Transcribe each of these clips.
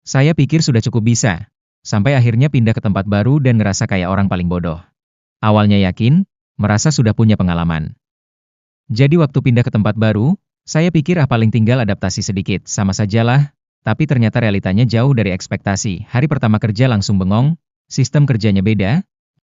Saya pikir sudah cukup bisa. Sampai akhirnya pindah ke tempat baru dan ngerasa kayak orang paling bodoh. Awalnya yakin, merasa sudah punya pengalaman. Jadi waktu pindah ke tempat baru, saya pikir paling tinggal adaptasi sedikit, sama sajalah, tapi ternyata realitanya jauh dari ekspektasi. Hari pertama kerja langsung bengong, sistem kerjanya beda,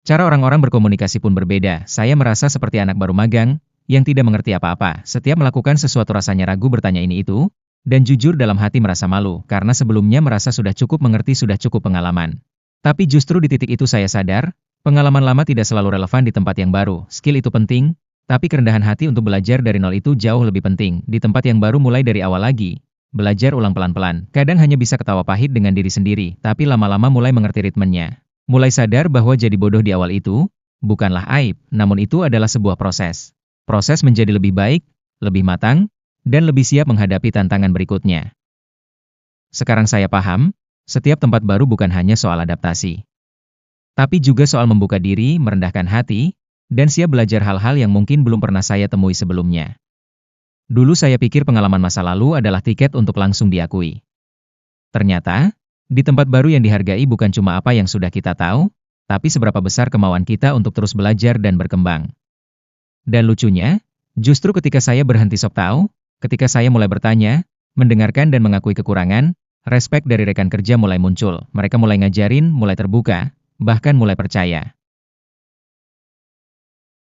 cara orang-orang berkomunikasi pun berbeda. Saya merasa seperti anak baru magang, yang tidak mengerti apa-apa. Setiap melakukan sesuatu rasanya ragu bertanya ini itu, dan jujur dalam hati merasa malu, karena sebelumnya merasa sudah cukup mengerti, sudah cukup pengalaman. Tapi justru di titik itu saya sadar, pengalaman lama tidak selalu relevan di tempat yang baru. Skill itu penting, tapi kerendahan hati untuk belajar dari nol itu jauh lebih penting. Di tempat yang baru mulai dari awal lagi. Belajar ulang pelan-pelan. Kadang hanya bisa ketawa pahit dengan diri sendiri, tapi lama-lama mulai mengerti ritmenya. Mulai sadar bahwa jadi bodoh di awal itu, bukanlah aib, namun itu adalah sebuah proses. Proses menjadi lebih baik, lebih matang, dan lebih siap menghadapi tantangan berikutnya. Sekarang saya paham, setiap tempat baru bukan hanya soal adaptasi. Tapi juga soal membuka diri, merendahkan hati, dan siap belajar hal-hal yang mungkin belum pernah saya temui sebelumnya. Dulu saya pikir pengalaman masa lalu adalah tiket untuk langsung diakui. Ternyata, di tempat baru yang dihargai bukan cuma apa yang sudah kita tahu, tapi seberapa besar kemauan kita untuk terus belajar dan berkembang. Dan lucunya, justru ketika saya berhenti sok tahu, ketika saya mulai bertanya, mendengarkan dan mengakui kekurangan, respek dari rekan kerja mulai muncul. Mereka mulai ngajarin, mulai terbuka, bahkan mulai percaya.